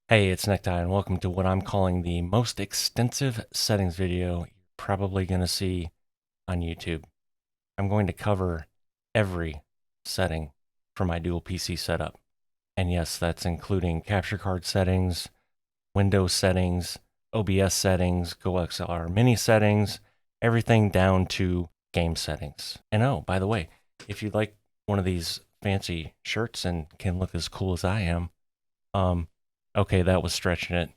Hey, it's Necktie, and welcome to what I'm calling the most extensive settings video you're probably going to see on YouTube. I'm going to cover every setting for my dual PC setup. And yes, that's including capture card settings, Windows settings, OBS settings, GoXLR mini settings, everything down to game settings. And oh, by the way, if you'd like one of these fancy shirts and can look as cool as I am, okay, that was stretching it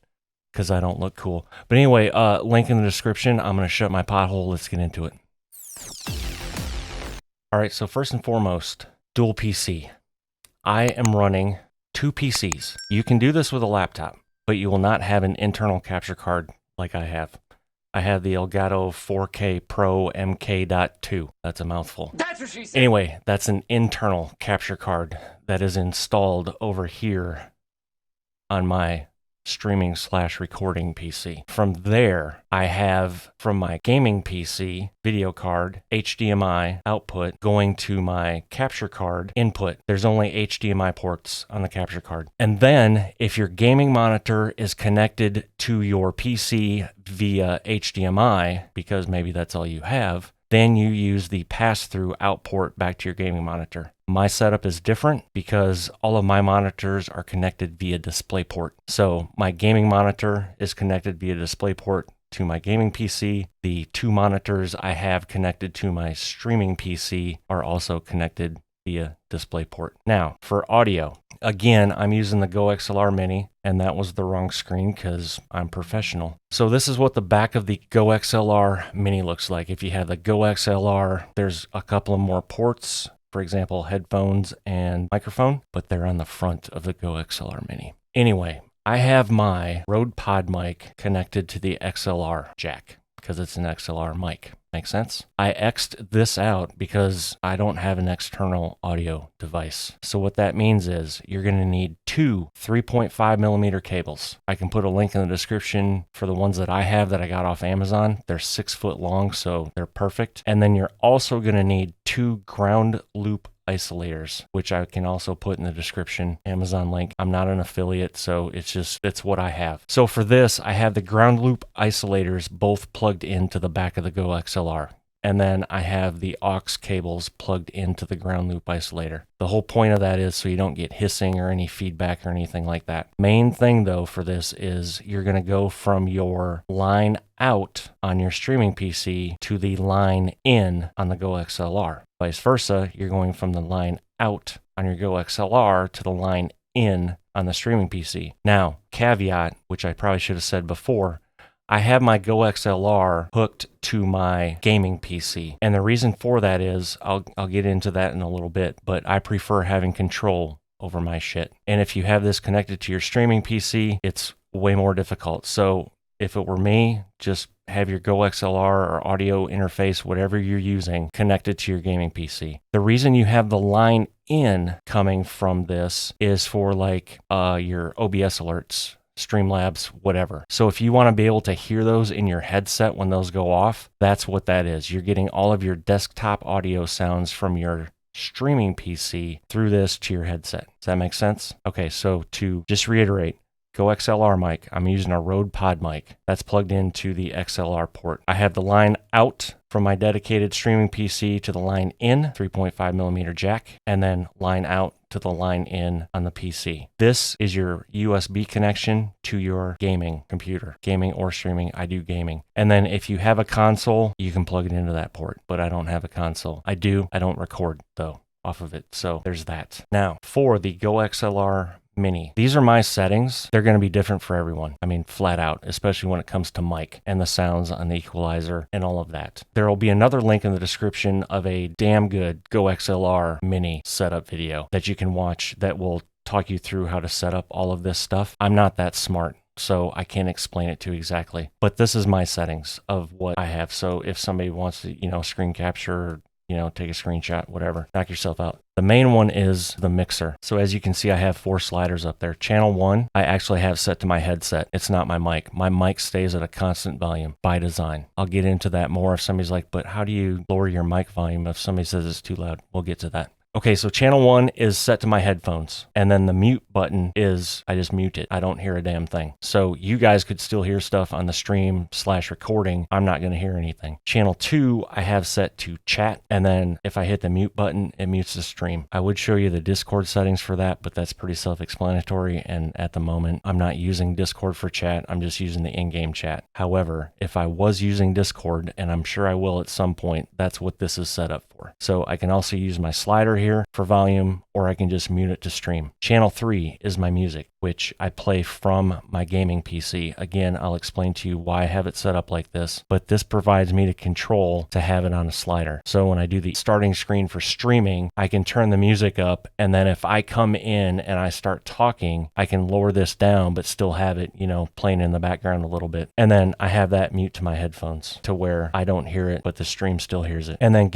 because I don't look cool. But anyway, link in the description. I'm going to shut my pothole. Let's get into it. All right, so first and foremost, dual PC. I am running two PCs. You can do this with a laptop, but you will not have an internal capture card like I have. I have the Elgato 4K Pro MK.2. That's a mouthful. That's what she said. Anyway, that's an internal capture card that is installed over here on my streaming/recording PC. From there, I have from my gaming PC video card HDMI output going to my capture card input. There's only HDMI ports on the capture card. And then if your gaming monitor is connected to your PC via HDMI, because maybe that's all you have, then you use the pass-through out port back to your gaming monitor. My setup is different because all of my monitors are connected via DisplayPort. So my gaming monitor is connected via DisplayPort to my gaming PC. The two monitors I have connected to my streaming PC are also connected via DisplayPort. Now, for audio, again, I'm using the GoXLR Mini, and that was the wrong screen because I'm professional. So this is what the back of the GoXLR Mini looks like. If you have the GoXLR, there's a couple of more ports, for example, headphones and microphone, but they're on the front of the GoXLR Mini. Anyway, I have my Rode Pod mic connected to the XLR jack because it's an XLR mic. Make sense? I X'd this out because I don't have an external audio device. So what that means is you're going to need two 3.5 millimeter cables. I can put a link in the description for the ones that I have that I got off Amazon. They're 6 foot long, so they're perfect. And then you're also going to need two ground loop isolators, which I can also put in the description, Amazon link. I'm not an affiliate, so it's what I have. So for this, I have the ground loop isolators both plugged into the back of the GoXLR. And then I have the aux cables plugged into the ground loop isolator. The whole point of that is so you don't get hissing or any feedback or anything like that. Main thing though for this is you're going to go from your line out on your streaming PC to the line in on the GoXLR. Vice versa, you're going from the line out on your GoXLR to the line in on the streaming PC. Now, caveat, which I probably should have said before, I have my GoXLR hooked to my gaming PC. And the reason for that is, I'll get into that in a little bit, but I prefer having control over my shit. And if you have this connected to your streaming PC, it's way more difficult. So if it were me, just have your GoXLR or audio interface, whatever you're using, connected to your gaming PC. The reason you have the line in coming from this is for like your OBS alerts, Streamlabs, whatever. So if you want to be able to hear those in your headset when those go off, that's what that is. You're getting all of your desktop audio sounds from your streaming PC through this to your headset. Does that make sense? Okay, so to just reiterate, GoXLR mic, I'm using a Rode Pod mic. That's plugged into the XLR port. I have the line out from my dedicated streaming PC to the line in, 3.5 millimeter jack, and then line out to the line in on the PC. This is your USB connection to your gaming computer. Gaming or streaming, I do gaming. And then if you have a console, you can plug it into that port, but I don't have a console. I don't record though off of it. So there's that. Now for the GoXLR Mini. These are my settings. They're going to be different for everyone. I mean, flat out, especially when it comes to mic and the sounds on the equalizer and all of that. There will be another link in the description of a damn good GoXLR Mini setup video that you can watch that will talk you through how to set up all of this stuff. I'm not that smart, so I can't explain it to you exactly. But this is my settings of what I have. So if somebody wants to, screen capture, take a screenshot, whatever, knock yourself out. The main one is the mixer. So as you can see, I have 4 sliders up there. Channel 1, I actually have set to my headset. It's not my mic. My mic stays at a constant volume by design. I'll get into that more if somebody's like, but how do you lower your mic volume if somebody says it's too loud? We'll get to that. Okay, so channel 1 is set to my headphones, and then the mute button is, I just mute it. I don't hear a damn thing. So you guys could still hear stuff on the stream/recording. I'm not going to hear anything. Channel 2, I have set to chat, and then if I hit the mute button, it mutes the stream. I would show you the Discord settings for that, but that's pretty self-explanatory, and at the moment, I'm not using Discord for chat. I'm just using the in-game chat. However, if I was using Discord, and I'm sure I will at some point, that's what this is set up for. So I can also use my slider here for volume, or I can just mute it to stream. Channel 3 is my music, which I play from my gaming PC. Again, I'll explain to you why I have it set up like this, but this provides me the control to have it on a slider. So when I do the starting screen for streaming, I can turn the music up, and then if I come in and I start talking, I can lower this down, but still have it, playing in the background a little bit. And then I have that mute to my headphones to where I don't hear it, but the stream still hears it. And then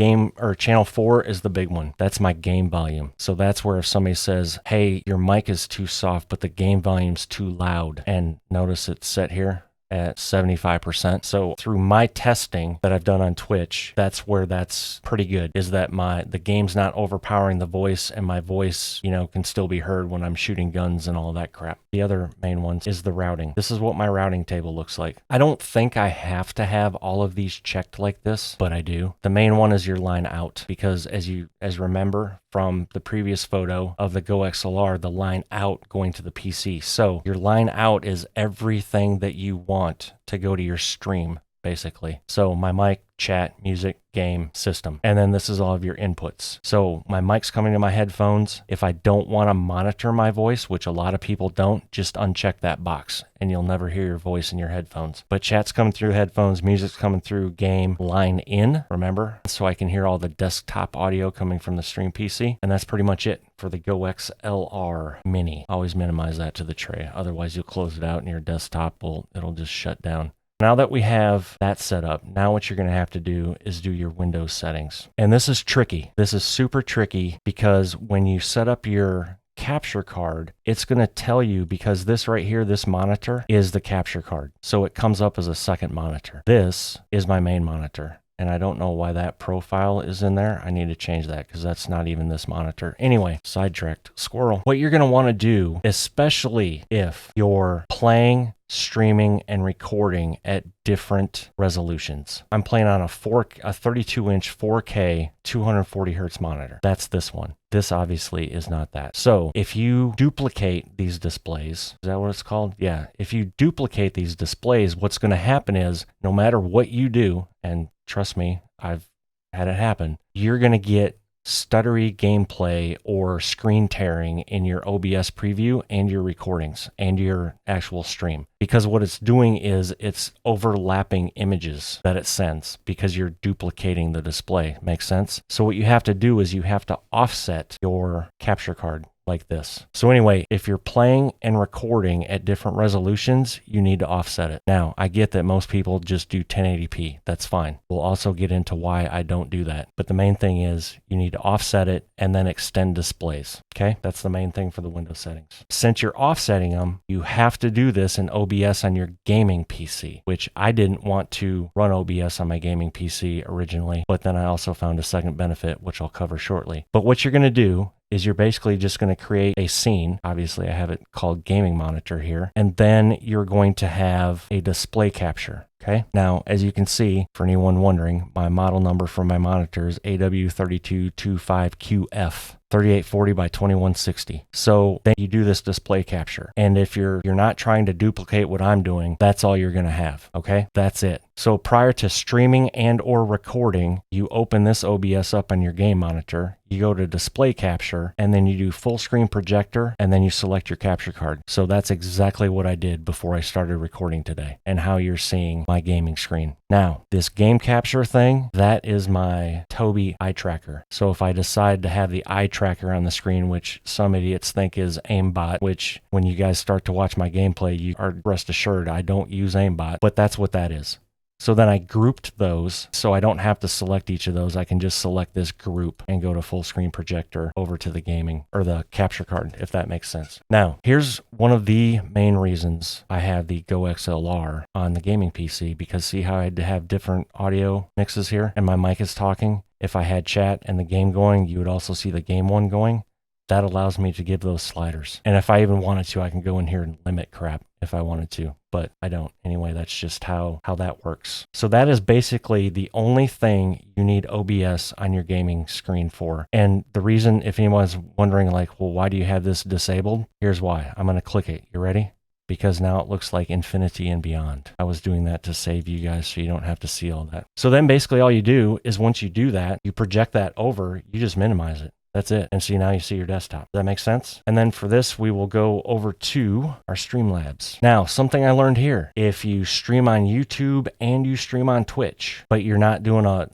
channel 4 is the big one. That's my game volume. So that's where if somebody says, hey, your mic is too soft, but the game volume's too loud, and notice it's set here at 75%. So through my testing that I've done on Twitch, that's where that's pretty good, is that the game's not overpowering the voice, and my voice, can still be heard when I'm shooting guns and all that crap. The other main ones is the routing. This is what my routing table looks like. I don't think I have to have all of these checked like this, but I do. The main one is your line out, because as remember from the previous photo of the Go XLR, the line out going to the PC. So your line out is everything that you want to go to your stream, basically. So my mic, chat, music, game, system. And then this is all of your inputs. So my mic's coming to my headphones. If I don't want to monitor my voice, which a lot of people don't, just uncheck that box and you'll never hear your voice in your headphones. But chat's coming through headphones, music's coming through game, line in, remember? So I can hear all the desktop audio coming from the stream PC. And that's pretty much it for the Go XLR Mini. Always minimize that to the tray. Otherwise you'll close it out and your desktop it'll just shut down. Now that we have that set up, now what you're going to have to do is do your Windows settings. And this is tricky. This is super tricky because when you set up your capture card, it's going to tell you, because this right here, this monitor is the capture card. So it comes up as a second monitor. This is my main monitor. And I don't know why that profile is in there. I need to change that because that's not even this monitor. Anyway, sidetracked squirrel. What you're going to want to do, especially if you're playing, streaming, and recording at different resolutions. I'm playing on a 32-inch 4K 240 hertz monitor. That's this one. This obviously is not that. So if you duplicate these displays, is that what it's called? Yeah. If you duplicate these displays, what's going to happen is no matter what you do, and trust me, I've had it happen, you're going to get stuttery gameplay or screen tearing in your OBS preview and your recordings and your actual stream. Because what it's doing is it's overlapping images that it sends because you're duplicating the display. Makes sense? So what you have to do is you have to offset your capture card like this. So anyway, if you're playing and recording at different resolutions, you need to offset it. Now, I get that most people just do 1080p. That's fine. We'll also get into why I don't do that. But the main thing is you need to offset it and then extend displays. Okay? That's the main thing for the Windows settings. Since you're offsetting them, you have to do this in OBS on your gaming PC, which I didn't want to run OBS on my gaming PC originally, but then I also found a second benefit, which I'll cover shortly. But what you're going to do is you're basically just going to create a scene. Obviously, I have it called gaming monitor here. And then you're going to have a display capture. Okay. Now, as you can see, for anyone wondering, my model number for my monitor is AW3225QF. 3840 by 2160. So then you do this display capture. And if you're not trying to duplicate what I'm doing, that's all you're going to have. Okay. That's it. So prior to streaming and or recording, you open this OBS up on your game monitor, you go to display capture, and then you do full screen projector, and then you select your capture card. So that's exactly what I did before I started recording today and how you're seeing my gaming screen. Now, this game capture thing, that is my Tobii eye tracker. So if I decide to have the eye tracker on the screen, which some idiots think is aimbot, which when you guys start to watch my gameplay, you are rest assured I don't use aimbot, but that's what that is. So then I grouped those so I don't have to select each of those. I can just select this group and go to full screen projector over to the gaming or the capture card, if that makes sense. Now, here's one of the main reasons I have the Go XLR on the gaming PC, because see how I had to have different audio mixes here and my mic is talking? if I had chat and the game going, you would also see the game one going. That allows me to give those sliders. And if I even wanted to, I can go in here and limit crap if I wanted to, but I don't. Anyway, that's just how that works. So that is basically the only thing you need OBS on your gaming screen for. And the reason, if anyone's wondering like, well, why do you have this disabled? Here's why. I'm going to click it. You ready? Because now it looks like infinity and beyond. I was doing that to save you guys so you don't have to see all that. So then basically all you do is once you do that, you project that over, you just minimize it. That's it. And see, now you see your desktop. Does that make sense? And then for this, we will go over to our Streamlabs. Now, something I learned here, if you stream on YouTube and you stream on Twitch, but you're not doing a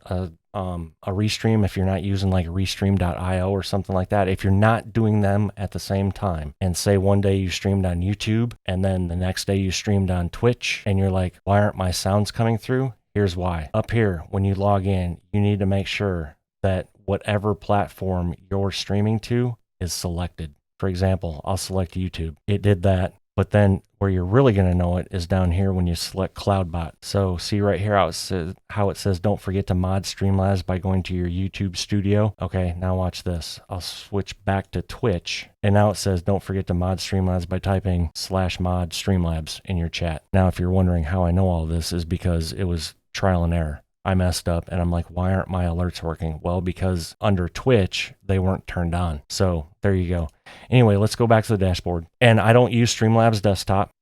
restream, if you're not using like restream.io or something like that, if you're not doing them at the same time, and say one day you streamed on YouTube and then the next day you streamed on Twitch and you're like, why aren't my sounds coming through? Here's why. Up here, when you log in, you need to make sure that whatever platform you're streaming to is selected. For example, I'll select YouTube. It did that, but then where you're really going to know it is down here when you select CloudBot. So see right here how it says don't forget to mod Streamlabs by going to your YouTube studio. Okay, now watch this. I'll switch back to Twitch, and now it says don't forget to mod Streamlabs by typing /mod Streamlabs in your chat. Now, if you're wondering how I know all this, is because it was trial and error. I messed up and I'm like, why aren't my alerts working? Well, because under Twitch, they weren't turned on. So there you go. Anyway, let's go back to the dashboard. And I don't use Streamlabs desktop.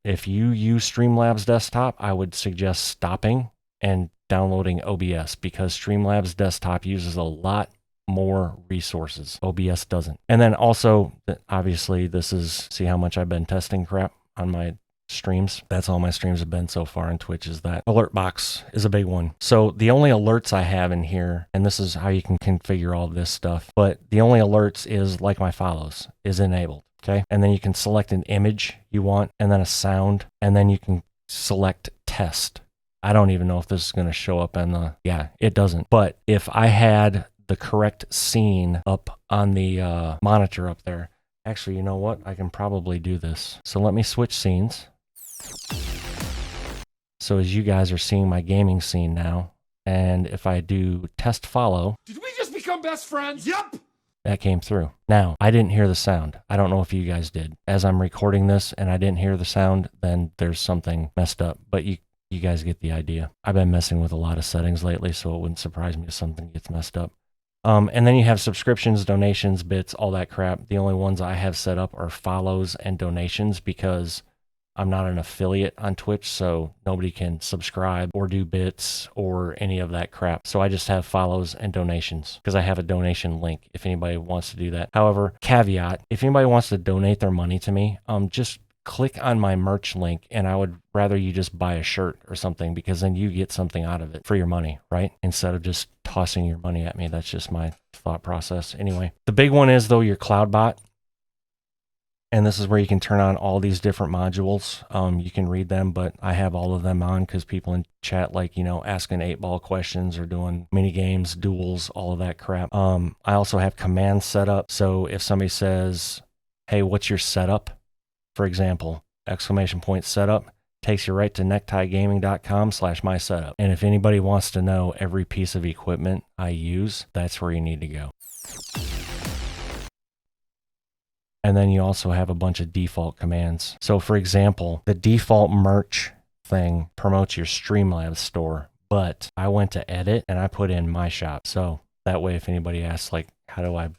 If you use Streamlabs desktop, I would suggest stopping and downloading OBS, because Streamlabs desktop uses a lot more resources. OBS doesn't. And then also, obviously, this is, see how much I've been testing crap on my streams. That's all my streams have been so far on Twitch, is that alert box is a big one. So the only alerts I have in here, and this is how you can configure all this stuff, but the only alerts is like my follows is enabled. Okay. And then you can select an image you want, and then a sound, and then you can select test. I don't even know if this is going to show up in the, yeah, it doesn't. But if I had the correct scene up on the monitor up there, actually, you know what? I can probably do this. So let me switch scenes. So as you guys are seeing my gaming scene now, and if I do test follow. Did we just become best friends? Yep. That came through. Now, I didn't hear the sound. I don't know if you guys did. As I'm recording this and I didn't hear the sound, then there's something messed up. But you guys get the idea. I've been messing with a lot of settings lately, so it wouldn't surprise me if something gets messed up. And then you have subscriptions, donations, bits, all that crap. The only ones I have set up are follows and donations, because I'm not an affiliate on Twitch, so nobody can subscribe or do bits or any of that crap. So I just have follows and donations, because I have a donation link if anybody wants to do that. However, caveat, if anybody wants to donate their money to me, just click on my merch link, and I would rather you just buy a shirt or something, because then you get something out of it for your money, right? Instead of just tossing your money at me. That's just my thought process. Anyway, the big one is, though, your CloudBot. And this is where you can turn on all these different modules. You can read them, but I have all of them on because people in chat like, asking 8-ball questions or doing mini games, duels, all of that crap. I also have commands set up. So if somebody says, hey, what's your setup? For example, ! setup takes you right to necktiegaming.com/mysetup. And if anybody wants to know every piece of equipment I use, that's where you need to go. And then you also have a bunch of default commands. So for example, the default merch thing promotes your Streamlabs store, but I went to edit and I put in my shop. So that way, if anybody asks like, how do I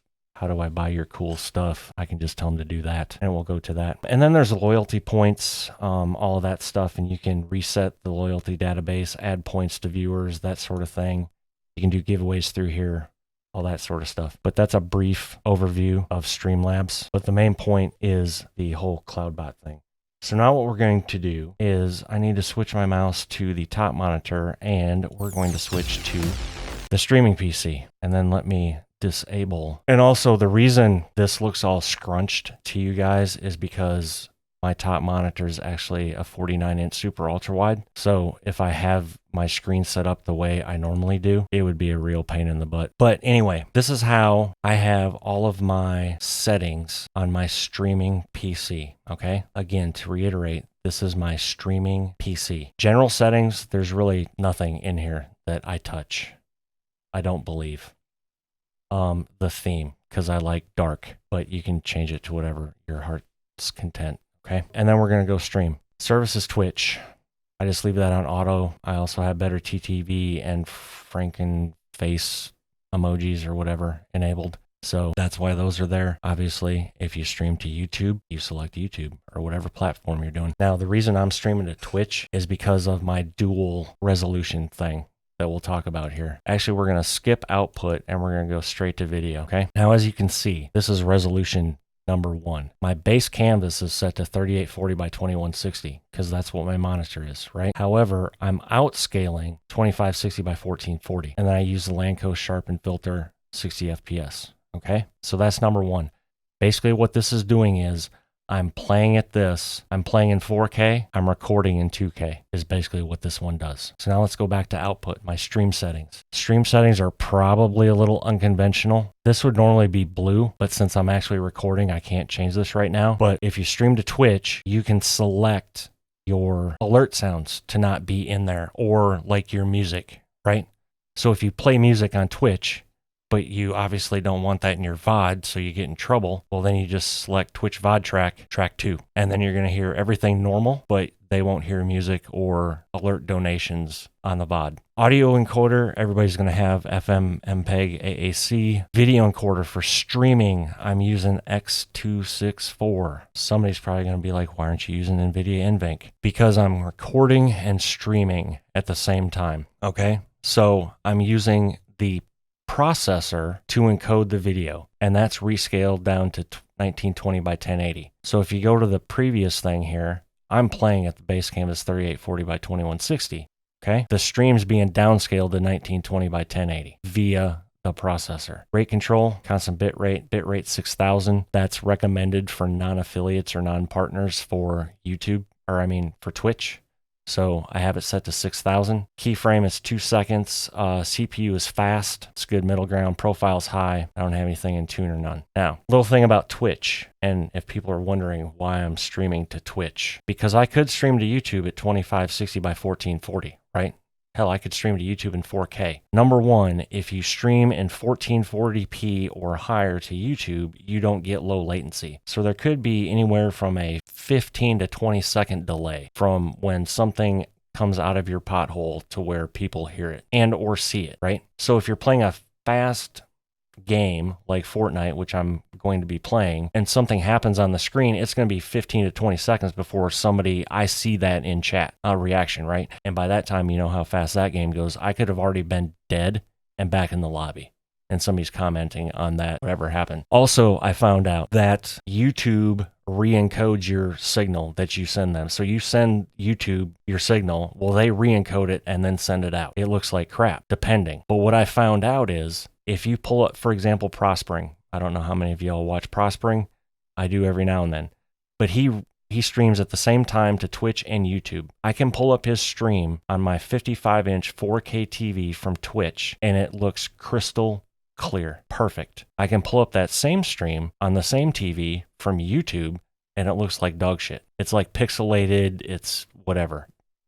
buy your cool stuff, I can just tell them to do that, and we'll go to that. And then there's loyalty points, all of that stuff, and you can reset the loyalty database, add points to viewers, that sort of thing. You can do giveaways through here, all that sort of stuff. But that's a brief overview of Streamlabs. But the main point is the whole CloudBot thing. So now what we're going to do is I need to switch my mouse to the top monitor, and we're going to switch to the streaming PC, and then let me disable. And also the reason this looks all scrunched to you guys is because my top monitor is actually a 49-inch super ultra wide. So if I have my screen set up the way I normally do, it would be a real pain in the butt. But anyway, this is how I have all of my settings on my streaming PC. Okay. Again, to reiterate, this is my streaming PC. General settings, there's really nothing in here that I touch. I don't believe. The theme, because I like dark, but you can change it to whatever your heart's content. Okay. And then we're going to go stream. Service is Twitch. I just leave that on auto. I also have better TTV and Franken face emojis or whatever enabled. So that's why those are there. Obviously, if you stream to YouTube, you select YouTube or whatever platform you're doing. Now, the reason I'm streaming to Twitch is because of my dual resolution thing that we'll talk about here. Actually, we're going to skip output and we're going to go straight to video. Okay. Now, as you can see, this is resolution number 1. My base canvas is set to 3840 by 2160 because that's what my monitor is, right? However, I'm outscaling 2560 by 1440, and then I use the Lanco sharpen filter 60 FPS. Okay, so that's number 1. Basically, what this is doing is I'm playing at this, I'm playing in 4K, I'm recording in 2K is basically what this one does. So now let's go back to output, my stream settings. Stream settings are probably a little unconventional. This would normally be blue, but since I'm actually recording, I can't change this right now. But if you stream to Twitch, you can select your alert sounds to not be in there, or like your music, right? So if you play music on Twitch, but you obviously don't want that in your VOD, so you get in trouble, well, then you just select Twitch VOD track 2, and then you're going to hear everything normal, but they won't hear music or alert donations on the VOD. Audio encoder, everybody's going to have FM, MPEG, AAC. Video encoder for streaming, I'm using X264. Somebody's probably going to be like, why aren't you using NVIDIA NVENC? Because I'm recording and streaming at the same time, okay? So I'm using the processor to encode the video, and that's rescaled down to 1920 by 1080. So if you go to the previous thing here, I'm playing at the base canvas 3840 by 2160. Okay, the stream's being downscaled to 1920 by 1080 via the processor. Rate control, constant bitrate 6000. That's recommended for non-affiliates or non-partners for YouTube, for Twitch. So I have it set to 6,000. Keyframe is 2 seconds. CPU is fast. It's good middle ground. Profile's high. I don't have anything in tune or none. Now, little thing about Twitch, and if people are wondering why I'm streaming to Twitch, because I could stream to YouTube at 2560 by 1440, right? Hell, I could stream to YouTube in 4K. Number 1, if you stream in 1440p or higher to YouTube, you don't get low latency. So there could be anywhere from a 15 to 20 second delay from when something comes out of your pothole to where people hear it and or see it, right? So if you're playing a fast game like Fortnite, which I'm going to be playing, and something happens on the screen, it's going to be 15 to 20 seconds before I see that in chat, a reaction, right? And by that time, you know how fast that game goes. I could have already been dead and back in the lobby, and somebody's commenting on that, whatever happened. Also, I found out that YouTube re-encodes your signal that you send them. So you send YouTube your signal, well, they re-encode it and then send it out. It looks like crap, depending. But what I found out is, if you pull up, for example, Prospering, I don't know how many of y'all watch Prospering. I do every now and then. But he streams at the same time to Twitch and YouTube. I can pull up his stream on my 55-inch 4K TV from Twitch, and it looks crystal clear. Perfect. I can pull up that same stream on the same TV from YouTube, and it looks like dog shit. It's like pixelated. It's whatever.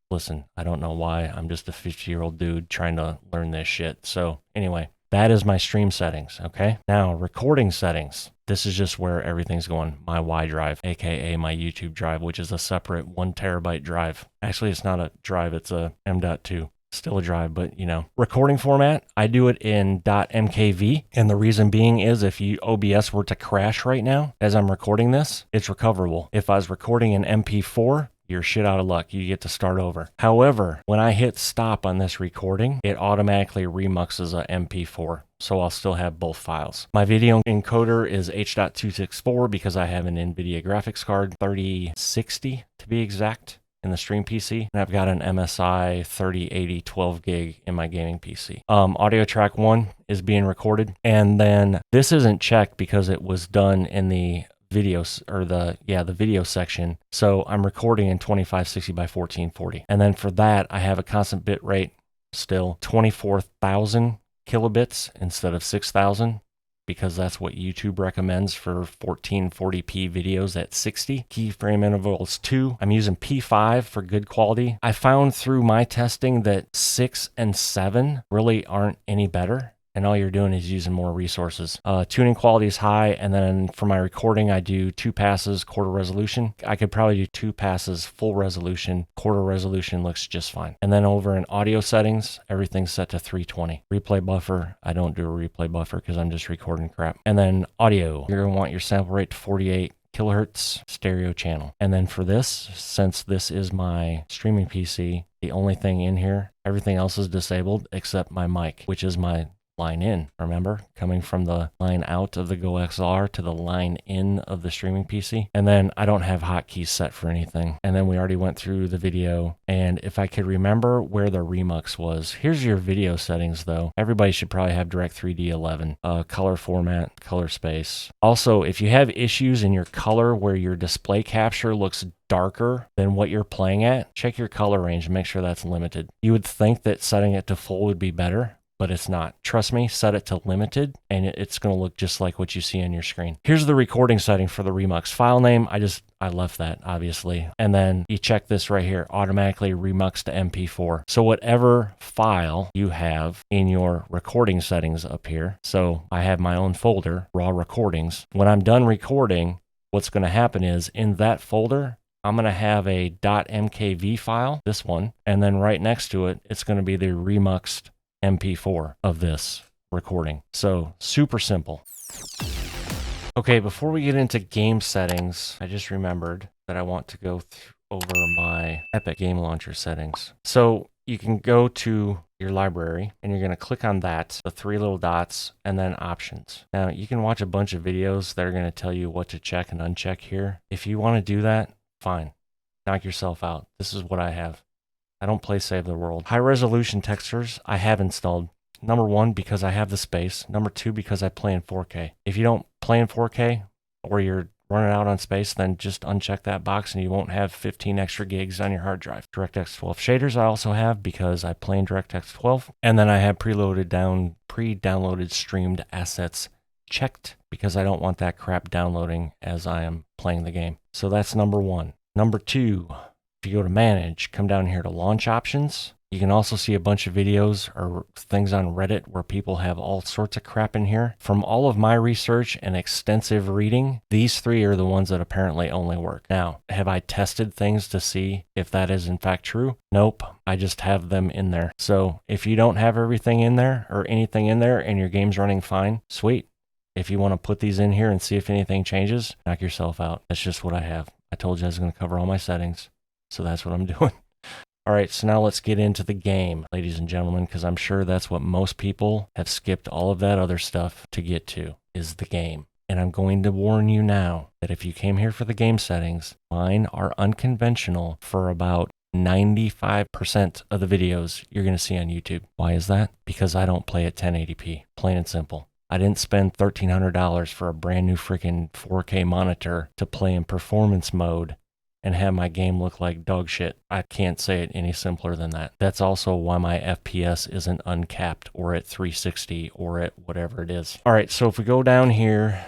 Listen, I don't know why. I'm just a 50-year-old dude trying to learn this shit. So anyway, that is my stream settings, okay? Now, recording settings. This is just where everything's going. My Y drive, aka my YouTube drive, which is a separate 1 terabyte drive. Actually, it's not a drive, it's a M.2. Still a drive, but you know. Recording format, I do it in .mkv, and the reason being is if OBS were to crash right now as I'm recording this, it's recoverable. If I was recording in MP4, you're shit out of luck. You get to start over. However, when I hit stop on this recording, it automatically remuxes a MP4. So I'll still have both files. My video encoder is H.264 because I have an NVIDIA graphics card, 3060 to be exact, in the stream PC. And I've got an MSI 3080 12 gig in my gaming PC. Audio track 1 is being recorded. And then this isn't checked because it was done in the videos or the video section. So I'm recording in 2560 by 1440. And then for that, I have a constant bit rate still 24,000 kilobits instead of 6,000 because that's what YouTube recommends for 1440p videos at 60. Keyframe intervals 2. I'm using P5 for good quality. I found through my testing that 6 and 7 really aren't any better. and all you're doing is using more resources. Tuning quality is high, and then for my recording, I do 2 passes, quarter resolution. I could probably do 2 passes, full resolution. Quarter resolution looks just fine. And then over in audio settings, everything's set to 320. Replay buffer, I don't do a replay buffer because I'm just recording crap. And then audio, you're gonna want your sample rate to 48 kilohertz stereo channel. And then for this, since this is my streaming PC, the only thing in here, everything else is disabled except my mic, which is my line in. Remember, coming from the line out of the Go XLR to the line in of the streaming PC. And then I don't have hotkeys set for anything. And then we already went through the video. And if I could remember where the Remux was, here's your video settings though. Everybody should probably have Direct3D 11, color format, color space. Also, if you have issues in your color where your display capture looks darker than what you're playing at, check your color range and make sure that's limited. You would think that setting it to full would be better, but it's not. Trust me, set it to limited and it's going to look just like what you see on your screen. Here's the recording setting for the Remux. File name, I left that obviously. And then you check this right here, automatically remux to MP4. So whatever file you have in your recording settings up here. So I have my own folder, raw recordings. When I'm done recording, what's going to happen is in that folder, I'm going to have a .mkv file, this one, and then right next to it, it's going to be the remuxed MP4 of this recording. So super simple. Okay, before we get into game settings, I just remembered that I want to go over my Epic Game Launcher settings. So you can go to your library and you're going to click on that, the 3 little dots, and then options. Now you can watch a bunch of videos that are going to tell you what to check and uncheck here. If you want to do that, fine. Knock yourself out. This is what I have. I don't play Save the World. High resolution textures I have installed. Number 1, because I have the space. Number 2, because I play in 4K. If you don't play in 4K or you're running out on space, then just uncheck that box and you won't have 15 extra gigs on your hard drive. DirectX 12 shaders I also have because I play in DirectX 12. And then I have pre-downloaded streamed assets checked because I don't want that crap downloading as I am playing the game. So that's number 1. Number 2, if you go to manage, come down here to launch options. You can also see a bunch of videos or things on Reddit where people have all sorts of crap in here. From all of my research and extensive reading, these 3 are the ones that apparently only work. Now, have I tested things to see if that is in fact true? Nope, I just have them in there. So if you don't have everything in there or anything in there and your game's running fine, sweet. If you want to put these in here and see if anything changes, knock yourself out. That's just what I have. I told you I was going to cover all my settings. So that's what I'm doing. All right, so now let's get into the game, ladies and gentlemen, because I'm sure that's what most people have skipped all of that other stuff to get to, is the game. And I'm going to warn you now that if you came here for the game settings, mine are unconventional for about 95% of the videos you're going to see on YouTube. Why is that? Because I don't play at 1080p, plain and simple. I didn't spend $1,300 for a brand new freaking 4K monitor to play in performance mode and have my game look like dog shit. I can't say it any simpler than that. That's also why my FPS isn't uncapped or at 360 or at whatever it is. All right, so if we go down here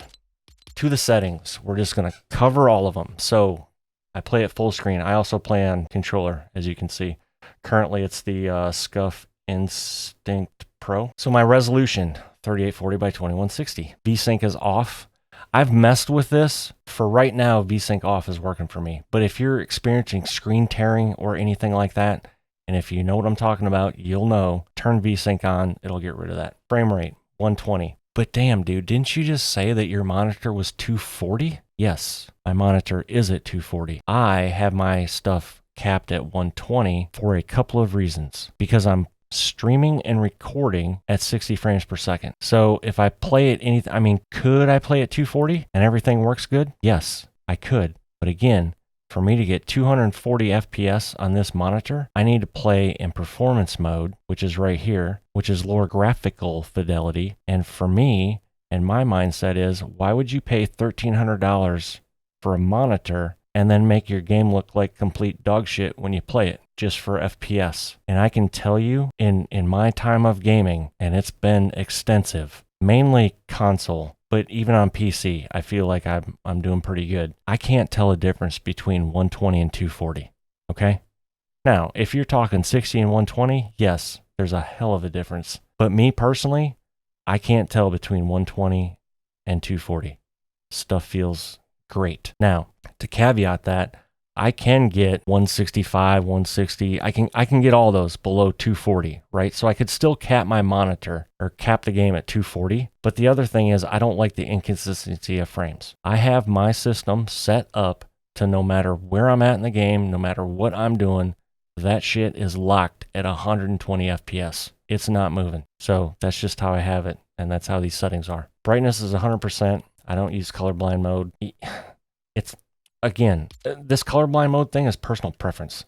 to the settings, we're just going to cover all of them. So I play at full screen. I also play on controller, as you can see. Currently, it's the Scuff Instinct Pro. So my resolution, 3840 by 2160. VSync is off. I've messed with this. For right now, VSync off is working for me. But if you're experiencing screen tearing or anything like that, and if you know what I'm talking about, you'll know, turn VSync on, it'll get rid of that. Frame rate, 120. But damn, dude, didn't you just say that your monitor was 240? Yes, my monitor is at 240. I have my stuff capped at 120 for a couple of reasons. Because I'm streaming and recording at 60 frames per second. So if I play at could I play at 240 and everything works good? Yes, I could. But again, for me to get 240 FPS on this monitor, I need to play in performance mode, which is right here, which is lower graphical fidelity. And for me, and my mindset is, why would you pay $1,300 for a monitor and then make your game look like complete dog shit when you play it just for FPS? And I can tell you in my time of gaming, and it's been extensive, mainly console, but even on PC, I feel like I'm doing pretty good. I can't tell a difference between 120 and 240, okay? Now, if you're talking 60 and 120, yes, there's a hell of a difference. But me personally, I can't tell between 120 and 240. Stuff feels great. Now, to caveat that, I can get 165, 160. I can get all those below 240, right? So I could still cap my monitor or cap the game at 240. But the other thing is I don't like the inconsistency of frames. I have my system set up to no matter where I'm at in the game, no matter what I'm doing, that shit is locked at 120 FPS. It's not moving. So that's just how I have it. And that's how these settings are. Brightness is 100%. I don't use colorblind mode. It's, again, this colorblind mode thing is personal preference.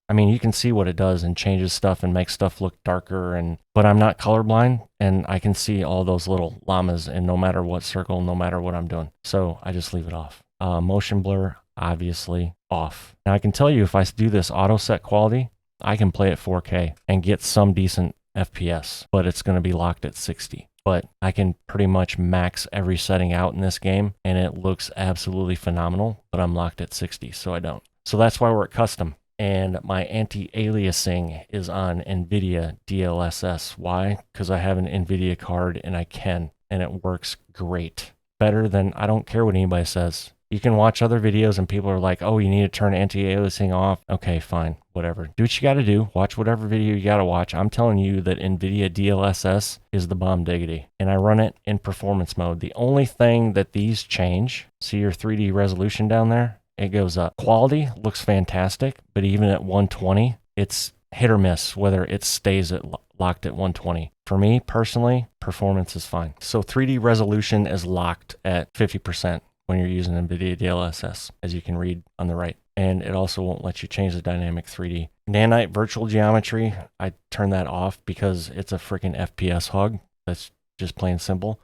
I mean, you can see what it does and changes stuff and makes stuff look darker, but I'm not colorblind and I can see all those little llamas in no matter what circle, no matter what I'm doing. So I just leave it off. Motion blur, obviously off. Now I can tell you if I do this auto set quality, I can play at 4K and get some decent FPS, but it's going to be locked at 60. But I can pretty much max every setting out in this game and it looks absolutely phenomenal, but I'm locked at 60, so I don't. So that's why we're at custom. And my anti-aliasing is on NVIDIA DLSS. Why? Because I have an NVIDIA card and I can, and it works great. Better than, I don't care what anybody says. You can watch other videos and people are like, oh, you need to turn anti-aliasing off. Okay, fine, whatever. Do what you got to do. Watch whatever video you got to watch. I'm telling you that NVIDIA DLSS is the bomb diggity. And I run it in performance mode. The only thing that these change, see your 3D resolution down there? It goes up. Quality looks fantastic, but even at 120, it's hit or miss whether it stays locked at 120. For me, personally, performance is fine. So 3D resolution is locked at 50%. When you're using NVIDIA DLSS, as you can read on the right. And it also won't let you change the dynamic 3D. Nanite virtual geometry, I turn that off because it's a freaking FPS hog. That's just plain simple.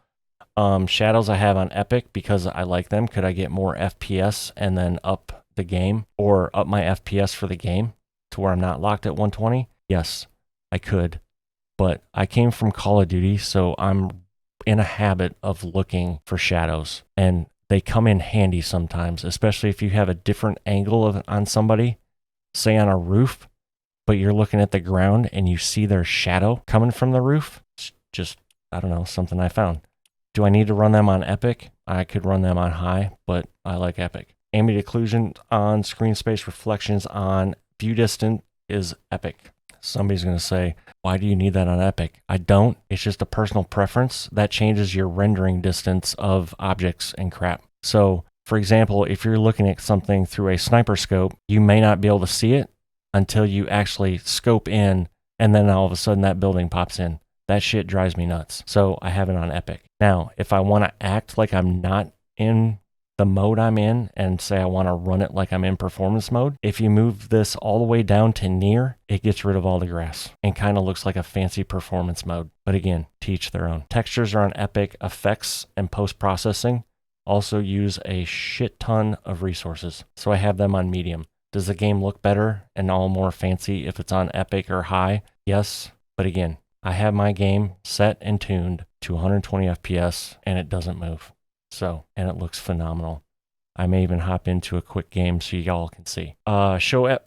Shadows I have on Epic because I like them. Could I get more FPS and then up the game or up my FPS for the game to where I'm not locked at 120? Yes, I could. But I came from Call of Duty, so I'm in a habit of looking for shadows. And they come in handy sometimes, especially if you have a different angle on somebody, say on a roof, but you're looking at the ground and you see their shadow coming from the roof. It's just, I don't know, something I found. Do I need to run them on Epic? I could run them on high, but I like Epic. Ambient occlusion on, screen space reflections on, view distance is Epic. Somebody's going to say, why do you need that on Epic? I don't. It's just a personal preference. That changes your rendering distance of objects and crap. So, for example, if you're looking at something through a sniper scope, you may not be able to see it until you actually scope in, and then all of a sudden that building pops in. That shit drives me nuts. So I have it on Epic. Now, if I want to act like I'm not in the mode I'm in and say I want to run it like I'm in performance mode, if you move this all the way down to near, it gets rid of all the grass and kind of looks like a fancy performance mode. But again, to each their own. Textures are on Epic. Effects and post-processing also use a shit ton of resources. So I have them on medium. Does the game look better and all more fancy if it's on Epic or high? Yes. But again, I have my game set and tuned to 120 FPS and it doesn't move. So, and it looks phenomenal. I may even hop into a quick game so y'all can see. Hardware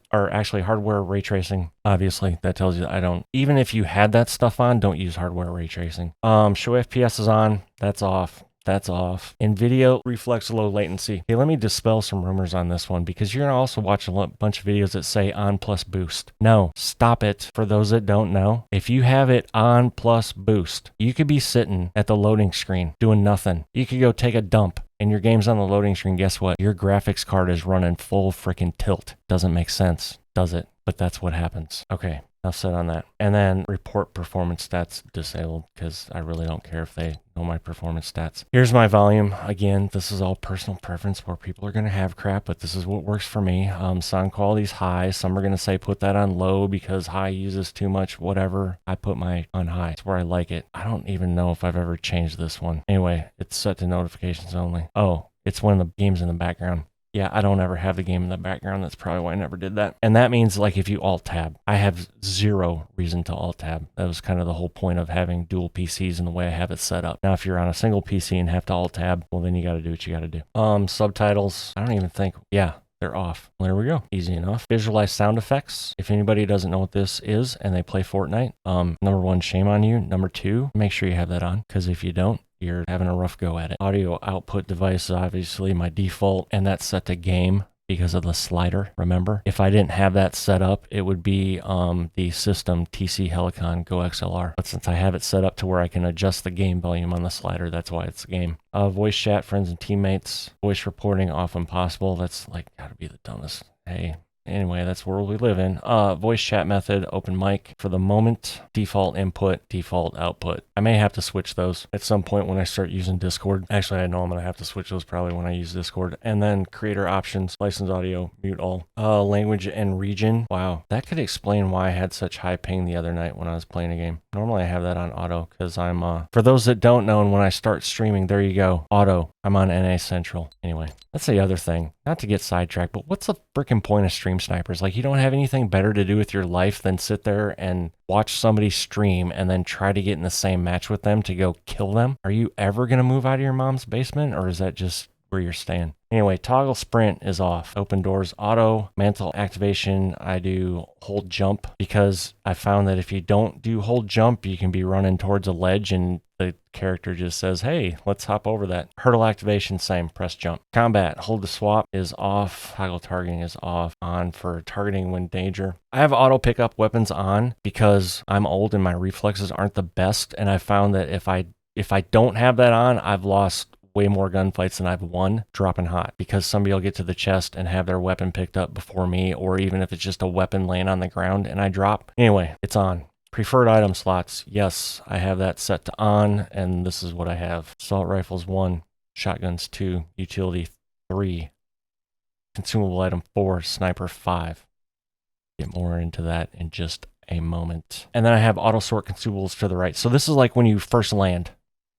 ray tracing. Obviously, that tells you that I don't, even if you had that stuff on, don't use hardware ray tracing. Show FPS is on. That's off. That's off. NVIDIA reflex low latency. Hey, let me dispel some rumors on this one because you're going to also watch a bunch of videos that say on plus boost. No, stop it. For those that don't know, if you have it on plus boost, you could be sitting at the loading screen doing nothing. You could go take a dump and your game's on the loading screen. Guess what? Your graphics card is running full freaking tilt. Doesn't make sense, does it? But that's what happens. Okay. I'll set on that. And then report performance stats disabled because I really don't care if they know my performance stats. Here's my volume. Again, this is all personal preference where people are going to have crap, but this is what works for me. Sound quality's high. Some are going to say put that on low because high uses too much, whatever. I put my on high. It's where I like it. I don't even know if I've ever changed this one. Anyway, it's set to notifications only. Oh, it's when the game's in the background. Yeah, I don't ever have the game in the background. That's probably why I never did that. And that means like if you alt tab, I have zero reason to alt tab. That was kind of the whole point of having dual PCs and the way I have it set up. Now, if you're on a single PC and have to alt tab, well, then you got to do what you got to do. Subtitles, I don't even think, yeah, they're off. There we go. Easy enough. Visualize sound effects. If anybody doesn't know what this is and they play Fortnite, number one, shame on you. Number two, make sure you have that on, because if you don't, you're having a rough go at it. Audio output device is obviously my default, and that's set to game because of the slider. Remember, if I didn't have that set up, it would be the system TC Helicon Go XLR. But since I have it set up to where I can adjust the game volume on the slider, that's why it's game. Voice chat, friends and teammates. Voice reporting off when possible. That's like gotta be the dumbest. Hey. Anyway, that's the world we live in. Voice chat method, open mic. For the moment, default input, default output. I may have to switch those at some point when I start using Discord. Actually, I know I'm going to have to switch those probably when I use Discord. And then creator options, license audio, mute all. Language and region. Wow, that could explain why I had such high ping the other night when I was playing a game. Normally I have that on auto because I'm, for those that don't know, and when I start streaming, there you go, auto. I'm on NA Central. Anyway, that's the other thing. Not to get sidetracked, but what's the freaking point of stream snipers? Like, you don't have anything better to do with your life than sit there and watch somebody stream and then try to get in the same match with them to go kill them? Are you ever going to move out of your mom's basement, or is that just where you're staying? Anyway, toggle sprint is off. Open doors, auto, mantle activation. I do hold jump because I found that if you don't do hold jump, you can be running towards a ledge and the character just says, hey, let's hop over that. Hurdle activation, same, press jump. Combat, hold to swap is off. Toggle targeting is off. On for targeting when danger. I have auto pick up weapons on because I'm old and my reflexes aren't the best. And I found that if I don't have that on, I've lost way more gunfights than I've won dropping hot, because somebody will get to the chest and have their weapon picked up before me, or even if it's just a weapon laying on the ground and I drop. Anyway, it's on. Preferred item slots. Yes, I have that set to on, and this is what I have. Assault rifles 1, shotguns 2, utility 3, consumable item 4, sniper 5. Get more into that in just a moment. And then I have auto sort consumables to the right. So this is like when you first land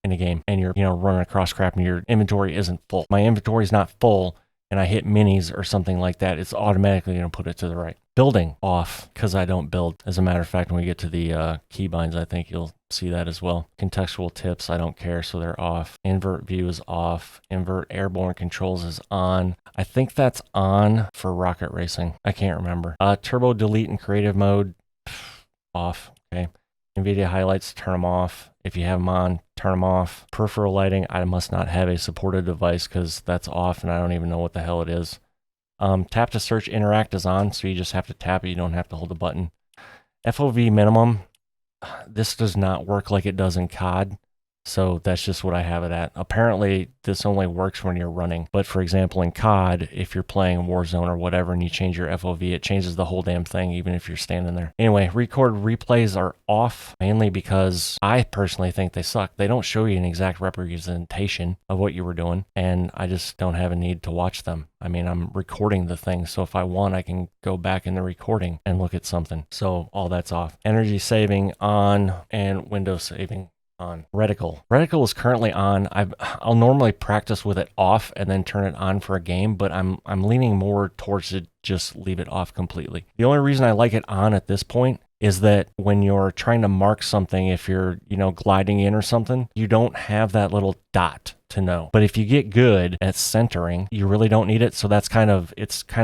in a game and you're, running across crap and your inventory isn't full. My inventory is not full and I hit minis or something like that, it's automatically going to put it to the right. Building off because I don't build. As a matter of fact, when we get to the keybinds, I think you'll see that as well. Contextual tips, I don't care, so they're off. Invert view is off. Invert airborne controls is on. I think that's on for rocket racing. I can't remember. Turbo delete in creative mode, off. Okay. NVIDIA highlights, turn them off. If you have them on, turn them off. Peripheral lighting, I must not have a supported device because that's off and I don't even know what the hell it is. Tap to search interact is on, so you just have to tap it. You don't have to hold the button. FOV minimum, this does not work like it does in COD. So that's just what I have it at. Apparently, this only works when you're running. But for example, in COD, if you're playing Warzone or whatever and you change your FOV, it changes the whole damn thing, even if you're standing there. Anyway, record replays are off, mainly because I personally think they suck. They don't show you an exact representation of what you were doing, and I just don't have a need to watch them. I mean, I'm recording the thing, so if I want, I can go back in the recording and look at something. So all that's off. Energy saving on, and window saving on. Reticle is currently on. I'll normally practice with it off and then turn it on for a game, but I'm leaning more towards to just leave it off completely. The only reason I like it on at this point is that when you're trying to mark something, if you're, gliding in or something, you don't have that little dot to know. But if you get good at centering, you really don't need it. So it's kind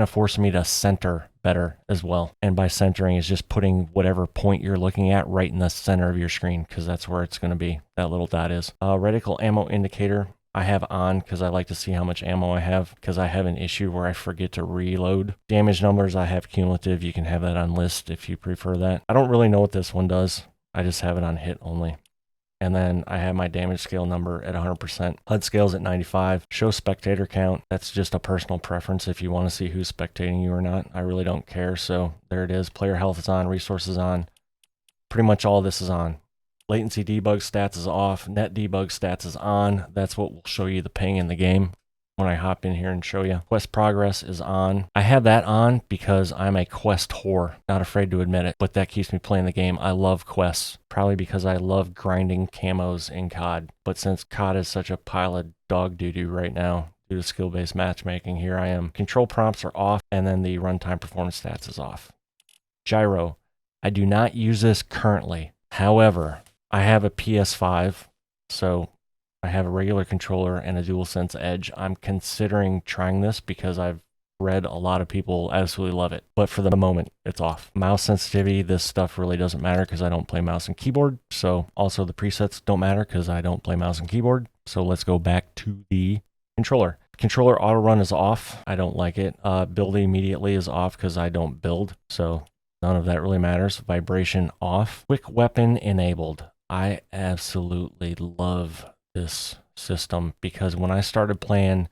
of forcing me to center better as well. And by centering is just putting whatever point you're looking at right in the center of your screen, because that's where it's going to be. That little dot is. Reticle ammo indicator I have on because I like to see how much ammo I have, because I have an issue where I forget to reload. Damage numbers I have cumulative. You can have that on list if you prefer that. I don't really know what this one does. I just have it on hit only. And then I have my damage scale number at 100%. HUD scale's at 95. Show spectator count. That's just a personal preference if you want to see who's spectating you or not. I really don't care. So there it is. Player health is on. Resources on. Pretty much all this is on. Latency debug stats is off. Net debug stats is on. That's what will show you the ping in the game when I hop in here and show you. Quest progress is on. I have that on because I'm a quest whore. Not afraid to admit it, but that keeps me playing the game. I love quests, probably because I love grinding camos in COD. But since COD is such a pile of dog doo-doo right now, due to skill-based matchmaking, here I am. Control prompts are off, and then the runtime performance stats is off. Gyro. I do not use this currently. However, I have a PS5, so I have a regular controller and a DualSense Edge. I'm considering trying this because I've read a lot of people absolutely love it, but for the moment, it's off. Mouse sensitivity, this stuff really doesn't matter because I don't play mouse and keyboard. So also the presets don't matter because I don't play mouse and keyboard. So let's go back to the controller. Controller auto run is off. I don't like it. Build immediately is off because I don't build. So none of that really matters. Vibration off. Quick weapon enabled. I absolutely love this system because when I started playing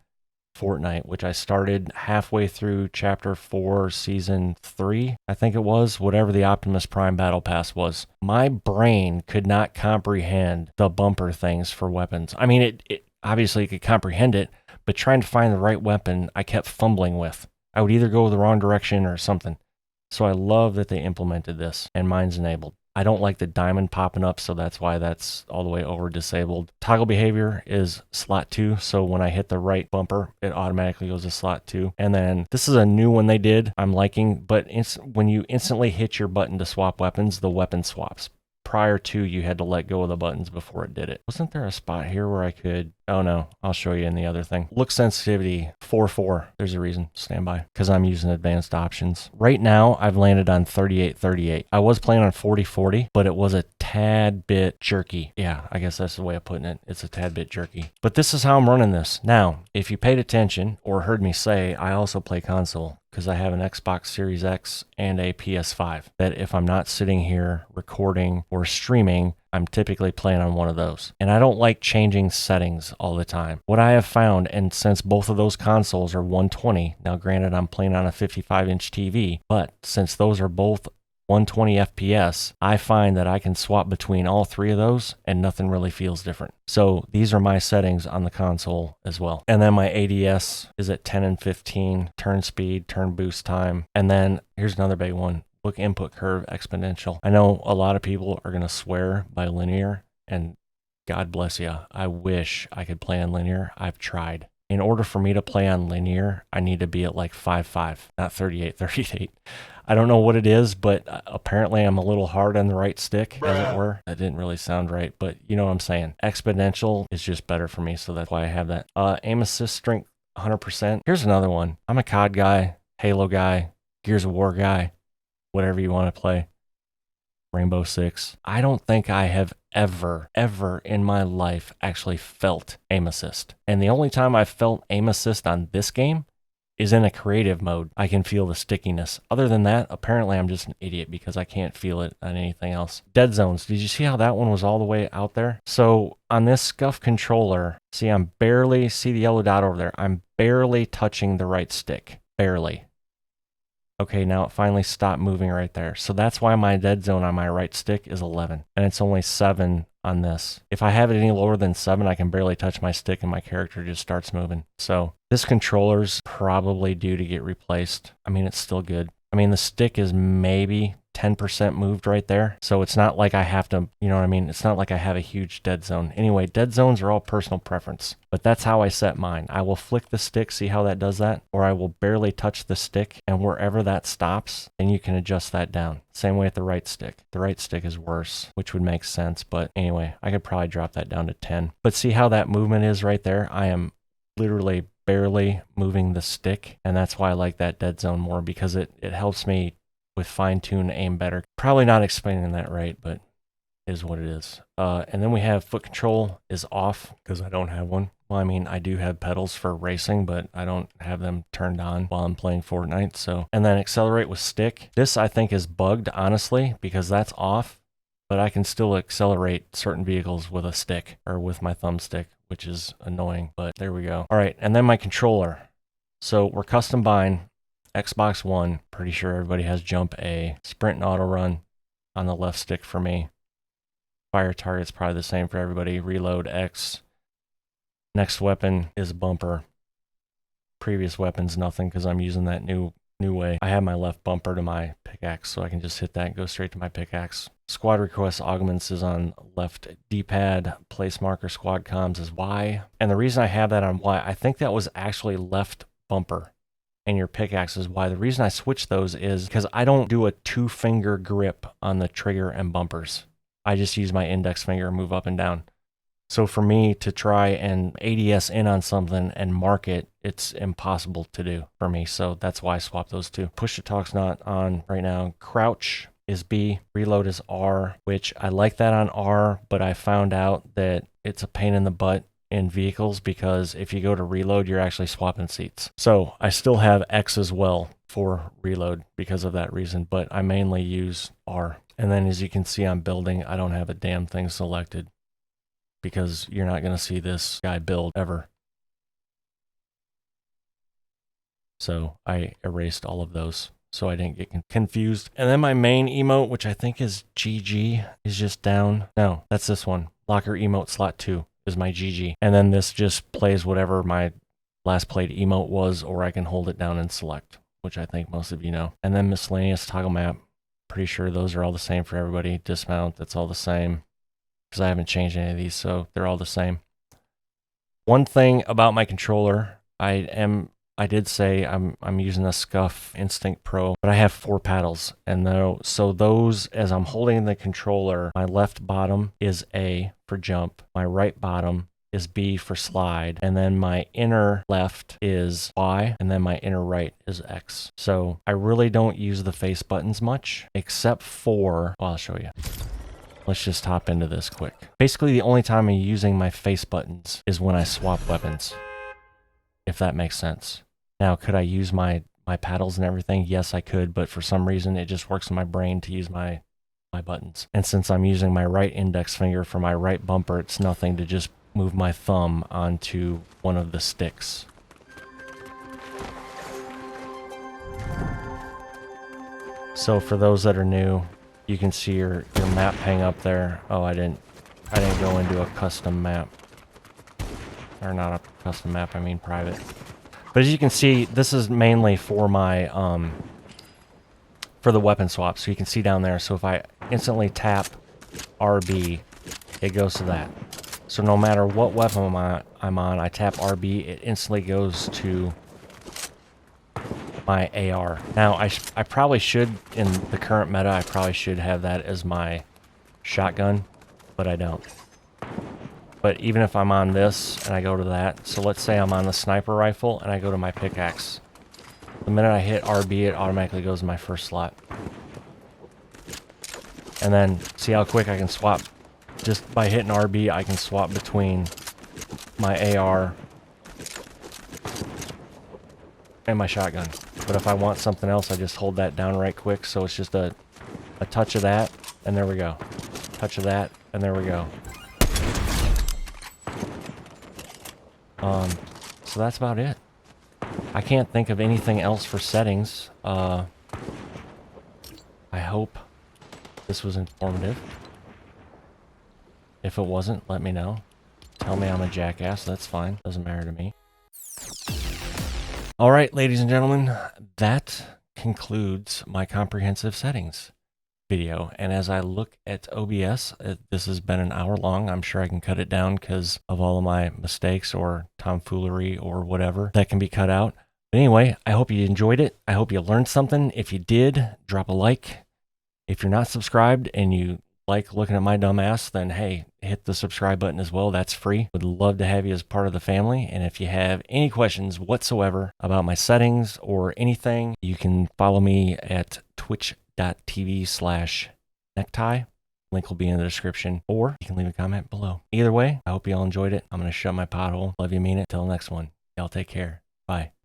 Fortnite, which I started halfway through chapter 4, season 3, I think it was, whatever the Optimus Prime battle pass was, my brain could not comprehend the bumper things for weapons. I mean, it obviously could comprehend it, but trying to find the right weapon, I kept fumbling with. I would either go the wrong direction or something. So I love that they implemented this, and mine's enabled. I don't like the diamond popping up, so that's why that's all the way over disabled. Toggle behavior is slot 2, so when I hit the right bumper, it automatically goes to slot 2. And then this is a new one they did, I'm liking, but when you instantly hit your button to swap weapons, the weapon swaps. Prior to, you had to let go of the buttons before it did it. Wasn't there a spot here where I could... Oh no, I'll show you in the other thing. Look sensitivity, 4:4. There's a reason, stand by, because I'm using advanced options. Right now, I've landed on 38:38. I was playing on 40:40, but it was a tad bit jerky. Yeah, I guess that's the way of putting it. It's a tad bit jerky. But this is how I'm running this. Now, if you paid attention or heard me say, I also play console, because I have an Xbox Series X and a PS5, that if I'm not sitting here recording or streaming, I'm typically playing on one of those. And I don't like changing settings all the time. What I have found, and since both of those consoles are 120, now granted I'm playing on a 55-inch TV, but since those are both 120 FPS, I find that I can swap between all three of those and nothing really feels different. So these are my settings on the console as well. And then my ADS is at 10 and 15, turn speed, turn boost time. And then here's another big one. Look, input curve exponential. I know a lot of people are going to swear by linear, and God bless you. I wish I could play on linear. I've tried. In order for me to play on linear, I need to be at like 5.5, not 38. I don't know what it is, but apparently I'm a little hard on the right stick, as it were. That didn't really sound right, but you know what I'm saying. Exponential is just better for me, so that's why I have that. Aim assist strength, 100%. Here's another one. I'm a COD guy, Halo guy, Gears of War guy, whatever you want to play. Rainbow Six. I don't think I have ever in my life actually felt aim assist. And the only time I've felt aim assist on this game is in a creative mode. I can feel the stickiness. Other than that, apparently I'm just an idiot because I can't feel it on anything else. Dead zones. Did you see how that one was all the way out there? So on this scuff controller, see see the yellow dot over there. I'm barely touching the right stick. Barely. Okay, now it finally stopped moving right there. So that's why my dead zone on my right stick is 11. And it's only 7 on this. If I have it any lower than 7, I can barely touch my stick and my character just starts moving. So this controller's probably due to get replaced. I mean, it's still good. I mean, the stick is maybe 10% moved right there. So it's not like I have to, you know what I mean? It's not like I have a huge dead zone. Anyway, dead zones are all personal preference, but that's how I set mine. I will flick the stick, see how that does that, or I will barely touch the stick, and wherever that stops, then you can adjust that down. Same way with the right stick. The right stick is worse, which would make sense, but anyway, I could probably drop that down to 10. But see how that movement is right there? I am literally barely moving the stick, and that's why I like that dead zone more, because it helps me with fine-tune aim better. Probably not explaining that right, but it is what it is. And then we have foot control is off because I don't have one. Well, I mean, I do have pedals for racing, but I don't have them turned on while I'm playing Fortnite. So, and then accelerate with stick. This I think is bugged, honestly, because that's off, but I can still accelerate certain vehicles with a stick or with my thumbstick, which is annoying, but there we go. All right, and then my controller. So we're custom buying Xbox One, pretty sure everybody has jump A. Sprint and auto run on the left stick for me. Fire target's probably the same for everybody. Reload X. Next weapon is bumper. Previous weapon's nothing because I'm using that new way. I have my left bumper to my pickaxe, so I can just hit that and go straight to my pickaxe. Squad request augments is on left D-pad. Place marker squad comms is Y. And the reason I have that on Y, I think that was actually left bumper. And your pickaxe is Y. The reason I switched those is because I don't do a 2-finger grip on the trigger and bumpers. I just use my index finger and move up and down. So for me to try and ADS in on something and mark it, it's impossible to do for me. So that's why I swapped those two. Push to talk's not on right now. Crouch is B, reload is R, which I like that on R, but I found out that it's a pain in the butt in vehicles because if you go to reload, you're actually swapping seats. So I still have X as well for reload because of that reason, but I mainly use R. And then as you can see, I'm building. I don't have a damn thing selected because you're not going to see this guy build ever. So I erased all of those so I didn't get confused. And then my main emote, which I think is GG, is just down. No, that's this one. Locker emote slot 2 is my GG. And then this just plays whatever my last played emote was, or I can hold it down and select, which I think most of you know. And then miscellaneous toggle map. Pretty sure those are all the same for everybody. Dismount, that's all the same because I haven't changed any of these, so they're all the same. One thing about my controller, I did say I'm using a Scuff Instinct Pro, but I have 4 paddles, and so those, as I'm holding the controller, my left bottom is A for jump, my right bottom is B for slide, and then my inner left is Y, and then my inner right is X. So I really don't use the face buttons much, except for, well, I'll show you. Let's just hop into this quick. Basically, the only time I'm using my face buttons is when I swap weapons, if that makes sense. Now, could I use my paddles and everything? Yes, I could, but for some reason, it just works in my brain to use my buttons. And since I'm using my right index finger for my right bumper, it's nothing to just move my thumb onto one of the sticks. So for those that are new, you can see your map hang up there. Oh, I didn't go into a custom map. Or not a custom map, I mean private. But as you can see, this is mainly for my for the weapon swap. So you can see down there. So if I instantly tap RB, it goes to that. So no matter what weapon I'm on, I tap RB, it instantly goes to my AR. Now, I probably should, in the current meta, I probably should have that as my shotgun, but I don't. But even if I'm on this and I go to that, so let's say I'm on the sniper rifle and I go to my pickaxe. The minute I hit RB, it automatically goes to my first slot. And then, see how quick I can swap? Just by hitting RB, I can swap between my AR and my shotgun. But if I want something else, I just hold that down right quick. So it's just a touch of that, and there we go. Touch of that, and there we go. So that's about it. I can't think of anything else for settings. I hope this was informative. If it wasn't, let me know. Tell me I'm a jackass, that's fine. Doesn't matter to me. All right, ladies and gentlemen, that concludes my comprehensive settings video. And as I look at OBS, this has been an hour long. I'm sure I can cut it down because of all of my mistakes or tomfoolery or whatever that can be cut out. But anyway, I hope you enjoyed it. I hope you learned something. If you did, drop a like. If you're not subscribed and you like looking at my dumb ass, then hey, hit the subscribe button as well. That's free. Would love to have you as part of the family. And if you have any questions whatsoever about my settings or anything, you can follow me at twitch.tv/necktie. Link will be in the description, or you can leave a comment below. Either way, I hope you all enjoyed it. I'm going to shut my pothole. Love you, mean it. Till the next one. Y'all take care. Bye.